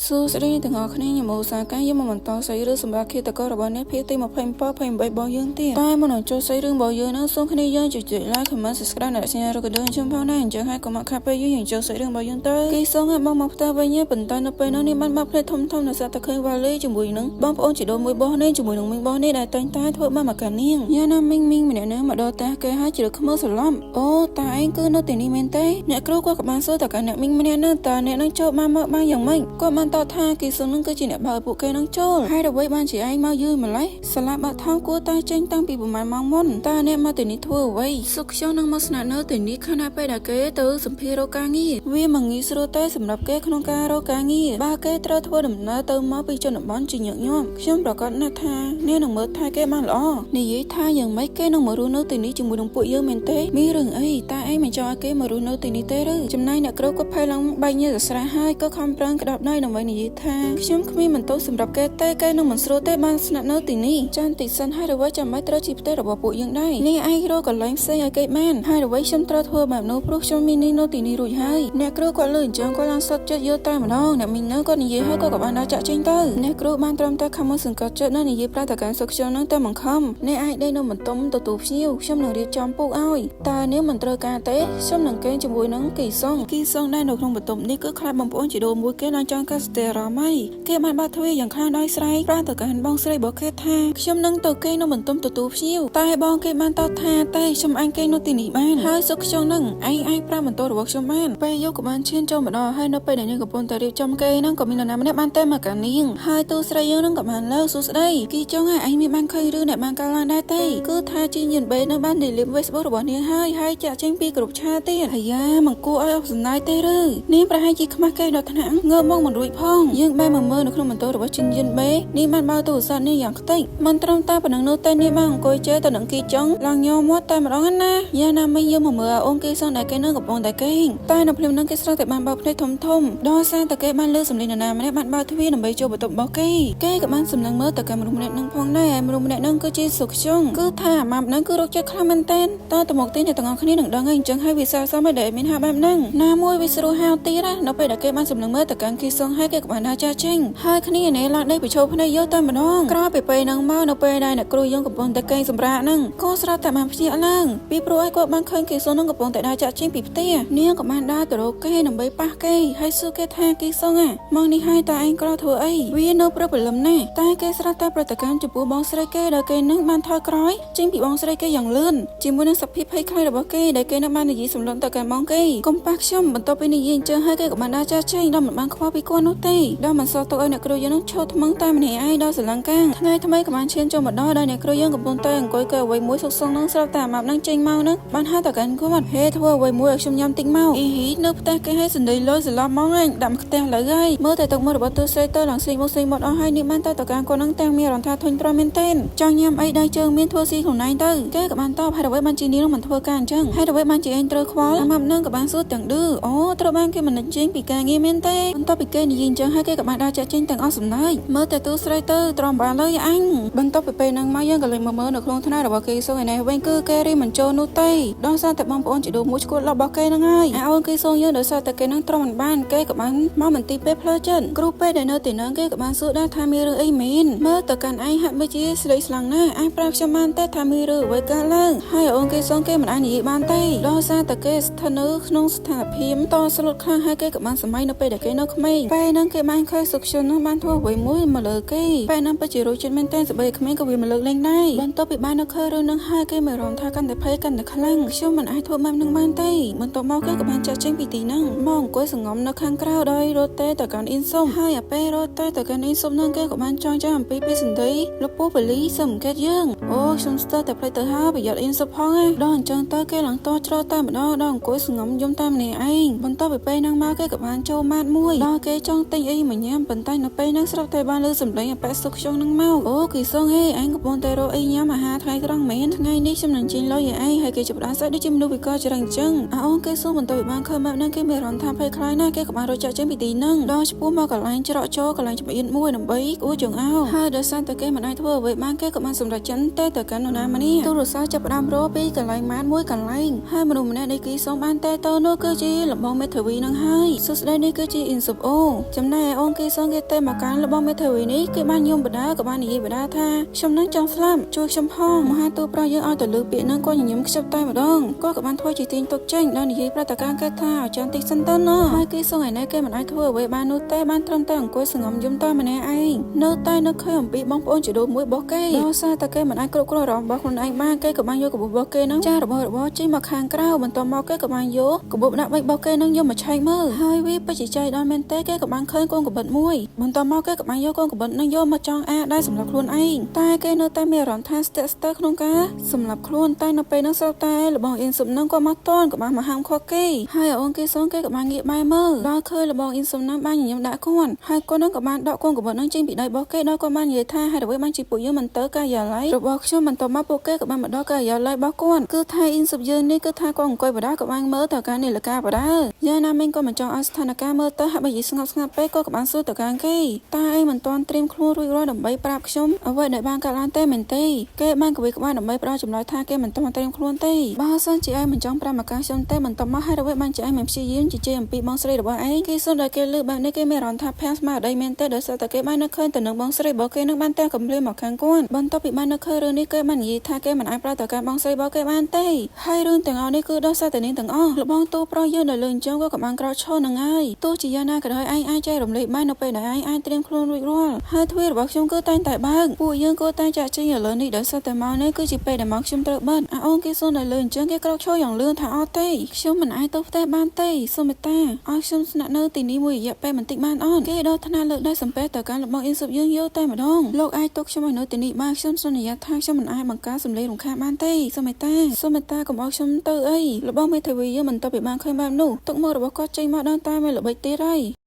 សួស្តីទាំងអស់គ្នាខ្ញុំឧស្សាហ៍កាយយកមកបន្តស្អីរឿងសម្រាប់ឃាតកររបស់អ្នកភាគទី27 28របស់យើងទៀតតែមុននឹងចូលស្អីរឿងរបស់យើងនោះសូមគ្នាយើងចុច like comment subscribe និងសញ្ញារូបកណ្ដឹងជើងផងដែរអញ្ចឹងហើយកុំមកខាត់ពេលយើងចូលស្អីរឿងរបស់យើងទៅគេសងឲ្យបងមកផ្ទះវិញប៉ុន្តែនៅពេលនោះនេះបានបាក់ភ្នែកធំនៅសាតែឃើញវ៉ាលីជាមួយនឹងបងប្អូនជីដូនមួយរបស់នេះជាមួយនឹងមីងរបស់នេះដែលតែងតែធ្វើមកកានាងយ៉ាណាមីងម្នាក់នេះមកដល់ផ្ទះគេហើយជ្រើខ្មើសឡំអូតាឯងគឺនៅទីនេះមែនទេអ្នកគ្រូគាត់ក៏បានសួរតើអ្នកមីងម្នាក់នោះតើអ្នកនឹងចូលមកបានយ៉ាងម៉េចគាត់បានតបថាគេសងនឹងគឺជាអ្នកបើពួកគេនឹងចូលហើយអ្វីបានជាឯងមកយឺម្លេះសាលាបាក់ថោគួរតែចេញតាំងពីប្រហែលម៉ោងមុនតើអ្នកមកទីនេះធ្វើអ្វីសុខខ្ញុំនឹងមកស្នាក់នៅទីនេះខណៈពេលដែលគេទៅសម្ភាររកការងារវាមិនងាយស្រួលទេសម្រាប់គេក្នុងការរកការងារបើគេត្រូវធ្វើដំណើរទៅមកពីជនបទជាញឹកញាប់ខ្ញុំប្រកាសណាស់ថាអ្នកនឹងមើលថែគេបានល្អនិយាយថាយ៉ាងម៉េចគេនឹងមករស់នៅទីនេះជាមួយនឹងពួកយើងមែនទេមានរឿងអីតើឯងមិនចង់ឲ្យគេមករស់នៅទីនេះទេឬចំណែកអ្នកគ្រូក៏ភ័យឡើងបែកញើសស្រះហើយក៏ខំប្រឹងក្តាប់ដៃដើម្បីនិយាយថាខ្ញុំគ្មានបន្ទោសសម្រាប់គេទេគេនឹងមិនស្រួលទេបានស្នាក់នៅទីនេះចាន់តិសិនហើយអ្វីចាំមិនត្រូវជាផ្ទះរបស់ពួកយើងដែរនេះឯងរកកន្លែងផ្សេងឲ្យគេបានហើយអ្វីខ្ញុំត្រូវធ្វើបែបនោះព្រោះខ្ញុំមាននេះនៅទីនេះរួចហើយអ្នកគ្រូគាត់លើអញ្ចឹងគាត់ឡើងសុតចិត្តយកតែម្ដងអ្នកមីងនៅគាត់និយាយហើយគាត់ក៏បានដាក់ចាក់ចេញទៅអ្នកគ្រូបានត្រឹមតែខំមើលសង្កត់ចិត្តនិងនិយាយប្រាប់តែការសុខខ្ញុំនឹងតែមិនខំអ្នកអាចដេកនៅបន្ទប់ទទួលភ្ញៀវខ្ញុំនឹងរៀបចំពូកឲ្យតើនាងមិនត្រូវការទេខ្ញុំនឹងគេជាមួយនឹងគីសុងដែរនៅក្នុងបន្ទប់នេះគឺខ្លាចបងប្អូនជីដូនមួយគេឡើងចង់កាសស្ទែរ៉ាម៉ៃគេបានបាត់ទ្វារយ៉ាងខ្លាំងដោយស្រែកប្រាទៅកាន់បងស្រីរបស់គេថាខ្ញុំនឹងទៅគេនៅបន្ទប់ទទួលភ្ញៀវតែបងគេបានតបថាតែខ្ញុំអញគេនៅទីនេះបានហើយសុខខ្ញុំនឹងឯងអាចប្រាំបន្ទប់របស់ខ្ញុំបានពេលយកក៏បានឈានចូលម្ដងហើយនៅពេលដែលនាងកំពុងតែរៀបចំគេនឹងក៏មាននរណាម្នាក់បានតែមកកានាងហើយទូស្រីយើងនឹងក៏បានលើសួស្ដីគីចង់ឯងមានបានឃើញរឿងដែលបានកើតឡើងដែរទេគឺថាជីញៀនបេនៅបាន delete Facebook របស់នាងហើយចាក់ចេញពីក្រុមឆាតទៀតហើយយ៉ាមិនគួរឲ្យអស់សំណាយទេឬនាងប្រហែលជាខ្មាស់គេដល់ថ្នាក់ងើបមកមិនរួចផងយើងបានមកមើលនៅក្នុងបន្ទប់របស់ជីញៀនបេនាងបានបើទូរស័ព្ទនាងយ៉ាងខ្ទេចមិនត្រឹមតែប៉ុណ្ណឹងនោះទេនាងបានអង្គុយជេរទៅនឹងគីចង់ឡើងញោមមាត់តែម្ដងណាយ៉ាណាមិញយើងមកមើលអូនគេសងតែគេនឹងកំពុងតែគេងតែនៅភ្លាមនឹងគេស្រស់តែបានបើភ្នែកធំដល់សារតែគេបានលើសំឡេងនរណាម្នាក់បានបើទ្វារដើម្បីចូលបន្ទប់របស់គេក៏បានសម្លឹងមើលទៅកាន់មនុស្សម្នាក់នឹងផងដែរមនុស្សម្នាក់នឹងគឺជាសុខខ្យងគឺថាអាម៉ាប់នឹងគឺរកចិត្តខ្លាំងមែនតើតមកទីអ្នកទាំងអស់គ្នានឹងដឹងហើយអញ្ចឹងហើយវាសើសមដែលមានហាបែបហ្នឹងណាមួយវាស្រួលហៅទៀតណានៅពេលដែលគេបានសម្លឹងមើលទៅកាន់គីសងហើយគេក៏បានថាចាស់ចេញហើយគ្នានេះឡើងដេកបញ្ឈប់ភ្នែកយកតែម្ដងក្រោយពីពេលហ្នឹងមកនៅពេលដែលអ្នកគ្រូយើងកំពុងតែគេងសម្រាប់ហ្នឹងក៏ស្រាប់តែបានភ្ញាក់ឡើងពីព្រោះឲ្យគាត់បានឃើញគីសងនឹងកំពុងតែដើរចាក់ចេញពីផ្ទះនាងក៏បានដើរទៅរកគេដើម្បីប៉ះគេហើយសួរគេថាគីសងមកនេះហើយតើឯងក្រធ្វើអីវានៅព្រឹកព្រលឹមណាស់តែគេស្រាប់តែប្រតិកម្មចំពោះបងស្រីគេដែលគេនឹងបានថយក្រោយចេញពីបងស្រីគេយ៉ាងលឿនជាមួយនឹងសភាពភ័យខ្លាចរបស់គេដែលគេនឹងបាននិយាយសម្លុតទៅកាន់បងគេកុំប៉ះខ្ញុំបន្ទាប់ពីនិយាយអញ្ចឹងហើយគេក៏បានដើរចាស់ចេញដល់មិនបានខ្វល់ពីគាត់នោះទេដល់មិនសល់ទុកឲ្យអ្នកគ្រូយើងនឹងឈរថ្មឹងតែម្នាក់ឯងដល់ស្រឡំកាំងថ្ងៃថ្មីក៏បានឈានចូលមកដល់អ្នកគ្រូយើងកំពុងតែអង្គុយកើអ្វីមួយសុកសងនឹងស្រាប់តែអាម៉ាប់នឹងចេញមកនឹងបានហៅទៅកាន់គាត់ហេធ្វើអ្វីមួយឲ្យខ្ញុំញ៉ាំតិចមកអ៊ីហ៊ីនៅផ្ទះគេឲ្យសន្ដីលុយសន្លប់ហ្មងឯងដាក់ផ្ទះលើហើយមើលតែទឹកមុខរបស់ទូស្រីទៅឡើងស្រីមកស្រីមកអស់ហើយនេះបានទៅកាន់គាត់នឹងទាំងមានរន្ធថាធុញទ្រាំមែនទែនចង់ញ៉ាំអីដៃជើងមានធ្វើស៊ីខ្លួនឯងទៅគេក៏បានតបហើយអ្វីបានជានាងមិនធ្វើការអញ្ចឹងហើយអ្វីបានជាឯងត្រូវខ្វល់អាម៉ាប់នឹងក៏បានសួរទាំងឌឺអូត្រូវបានគេមិនចេញពីការងារមែនទេបន្ទាប់ពីគេនិយាយអញ្ចឹងហើយគេក៏បានដើរចាក់ចេញទាំងអស់សំណើចមើលតែទូស្រីទៅទ្រាំបានលើអញបន្ទាប់ពីពេលហ្នឹងមកយើងក៏លេងមើលនៅក្នុងថ្នាក់របស់គេសួរឯនេះវិញគឺគេរីមិនចូលនោះទេដោយសារតែបងប្អូនជីដូនមួយឈួតលរបស់គេហ្នឹងហើយអូនគេសួរយើងដោយសារតែគេហ្នឹងទ្រាំមិនបានគេក៏បានមកមន្ទីរពេទ្យផ្លូវចិត្តគ្រូពេទ្យដែលនៅទីហ្នឹងគេក៏បានសួរដែរថាមានរឿងអីមែនមើលទៅកាន់ឯងហាក់បីជាស្លេកស្លាំងណាស់ឯងប្រាប់ខ្ញុំបានទេថាមានរឿងអ្វីកើតឡើងហើយអូនគេសងគេមិនអាចនិយាយបានទេដោយសារតែគេស្ថិតនៅក្នុងស្ថានភាពតស្លុតខ្លាំងហើយគេក៏បានសម័យនៅពេលដែលគេនៅក្មេងពេលហ្នឹងគេបានឃើញសុខជននឹងបានធ្វើអ្វីមួយមកលើគេពេលហ្នឹងពិតជារោគចិត្តមែនតែស្បីក្មេងក៏វាមកលើកលែងដែរបន្ទាប់ពីបាននៅឃើញរឿងហ្នឹងហើយគេមានអារម្មណ៍ថាកាន់តែភ័យកាន់តែខ្លាំងខ្ញុំមិនអាចធ្វើបែបហ្នឹងបានទេបន្ទាប់មកគេក៏បានចាក់ចេញពីទីហ្នឹងមកអង្គុយសង្ងំនៅខាងក្រៅដោយរត់ទេទៅកាន់អ៊ីនសុំហើយអាពេលរត់ទេទៅកាន់អ៊ីនសុំហ្នឹងគេក៏បានចងចាំអំពីសន្តិលោកពូបលីសង្កេតយើងអូខ្ញុំស្ទើរតែផ្លេចទៅហើយប្រយ័ត្នអ៊ីនសុំផងដល់អញ្ចឹងទៅគេឡើងតច្រត់តែម្ដងដល់អង្គុយសង្ងំយំតាមម្នាក់ឯងបន្ទាប់ពីពេលហ្នឹងមកគេក៏បានចូលម៉ាតមួយដល់គេចង់ទិញអីមកញ៉ាំប៉ុន្តែនៅពេលហ្នឹងស្រាប់តែបានលើសម្លេងអាប៉ែសុខខ្ញុំហ្នឹងមកអូគេសងហេឯងកំពុងតែរកអីញ៉ាំអាហារថ្ងៃត្រង់មែនថ្ងៃនេះខ្ញុំនឹងចេញលុយឲ្យឯងហើយគេចាប់ផ្ដើមសាច់ដូចជាមនុស្សវិកលច្រឹងអញ្ចឹងអូគេសួរបន្ទាប់ពីបានឃើញម៉ាប់ហ្នឹងគេមានអារម្មណ៍ថាភ័យខ្លាចណាស់គេក៏បានរត់ចាក់ចេញពីទីហ្នឹងដល់ឆ្ពោះមកកន្លែងច្រកចូលកន្លែងច្បាៀនមួយដើម្បីគួរចង្អោហើយដោយសារតែគេមិនអាចធ្វើអ្វីបានគេក៏បានសម្រេចចិត្តទៅកាន់នរណាម្នាក់ទូរស័ព្ទចាប់ផ្ដើមរកពីកន្លែងម៉ាតមួយកន្លែងហើយមនុស្សម្នាក់នេះគេសុំបានតែទៅនោះគឺជាលំបងមេធាវីនឹងហើយសួស្ដីនេះគឺជាអ៊ីនសុបអូ ចំណែកអូនគេសងគេទេមកកាន់របស់មេធាវីនេះគេបានយំបដាក៏បាននិយាយបដាថាខ្ញុំនឹងចង់ស្លាប់ជួយខ្ញុំផងមហាទូប្រុសយើងឲ្យទៅលើពាក្យនឹងគាត់ញញឹមខ្ជិបតែម្ដងគាត់ក៏បានធ្វើជាទាញទុកចេញដល់និយាយប្រតិកម្មគេថាឲ្យចាំតិចសិនទៅណាហើយគេសងឯនេះគេមិនអាចធ្វើអ្វីបាននោះទេបានត្រឹមតែអង្គុយសងំយំតែម្នាក់ឯងនៅតែនឹកឃើញអំពីបងប្អូនជីដូនមួយរបស់គេដោយសារតែគេមិនអាចគ្រប់គ្រងអារម្មណ៍របស់ខ្លួនឯងបានគេក៏បានយកកបួរបស់គេនឹងចារបស់ចេញមកខាងក្រៅបន្ទាប់មកគេក៏បានយកកបួដាក់បិចរបស់គេនឹងយកមកឆែកមើលហើយវាពិតជាចៃដល់មែនទេគេក៏បានឃើញកូនកបិតមួយបន្ទាប់មកគេក៏បានយកកូនកបិតនឹងយកមកចងអាដែរសម្រាប់ខ្លួនឯងតែគេនៅតែមានអារម្មណ៍ថាស្ទាក់ស្ទើរក្នុងការសម្រាប់ខ្លួនតែនៅពេលនោះស្រាប់តែរបស់អ៊ីនស៊ុបនឹងក៏មកតន់ក៏បានមកហាមឃាត់គេហើយអូនគេសងគេក៏បានងាកបែរមើលដល់ឃើញរបស់អ៊ីនស៊ុបនឹងបានញញឹមដាក់គាត់ហើយគាត់នឹងក៏បានដកកូនកបិតនឹងចេញពីដៃរបស់គេដល់គាត់បាននិយាយថាហេតុអ្វីបានជាពួកយើងមិនទៅការិយាល័យរបស់ខ្ញុំបន្ទាប់មកពួកគេក៏បានមកដល់ការិយាល័យរបស់គាត់គឺថាអ៊ីនស៊ុបយើងនេះគឺថាគាត់អង្គុយបដាក៏បានមើលទៅការនេះលកាបដាយ៉ាងណាមិញក៏មិនចង់ឲ្យស្ថានភាពមើលទៅហាក់បីជាស្ងប់ស្ងាត់ពេកក៏បានសួរទៅការគេតែឯងមិនទាន់ត្រៀមខ្លួនរួចរាល់ដើម្បីប្រាប់ខ្ញុំអ្វីដែលបានកើតឡើងទេមែនទេគេបានកវីក្បាលដើម្បីផ្ដល់ចម្លើយថាគេមិនទាន់ត្រៀមខ្លួនទេបើសិនជាឯងមិនចង់ប្រាប់មកការខ្ញុំទេបន្ទាប់មកហើយអ្វីបានជាឯងមិនព្យាយាមជជែកអំពីបងស្រីរបស់ឯងគេសួរដល់គេលើបែបនេះគេមានអារម្មណ៍ថាផាំងស្មារតីមែនទេដោយសារតែគេបាននឹកឃើញទៅនឹងបងស្រីរបស់គេនឹងបានតែកំភ្លាមមកខាងគាត់បន្ទាប់ពីបាននឹកឃើញរឿងនេះគេបាននិយាយថាគេមិនអាចប្រាប់ទៅការបងស្រីរបស់គេបានទេហើយរឿងទាំងអស់នេះគឺដោយសារតែនាងទាំងអស់លបងទូប្រុសយើងដែលលើអញ្ចឹងក៏បានក្រោកឈរនឹងហើយទោះជាយ៉ាងណាក៏ដោយឯងអាចចែករំលែកបាននៅពេលដែលឯងអាចត្រៀមខ្លួនរួចរាល់ហើយទ្វាររបស់ខ្ញុំគឺតែងតែបើកពួកយើងក៏តែចាក់ចេញឥឡូវនេះដោយសារតែម៉ោងនេះគឺជាពេលដែលម៉ោងខ្ញុំត្រូវបិទអូនគេសួរនៅលើអញ្ចឹងគេក្រោកឈរយ៉ាងលឿនថាអត់ទេខ្ញុំមិនអាចទៅផ្ទះបានទេសូមមេត្តាឲ្យខ្ញុំស្នាក់នៅទីនេះមួយរយៈពេលបន្តិចបានអត់គេដល់ថ្នាក់លើកដៃសំពះទៅកាន់របស់អ៊ីនស៊ុបយើងយកតែម្ដងលោកអាចទុកខ្ញុំឲ្យនៅទីនេះបានខ្ញុំសន្យាថាខ្ញុំមិនអាចបង្កើតសម្លេងរំខានបានទេសូមមេត្តាកុំឲ្យខ្ញុំទៅអីរបស់មេធាវីយើងមិនទៅពីបានឃើញបែបនោះទុកមករបស់គាត់ចេញមកដល់តែមានល្បិចទៀតហើយ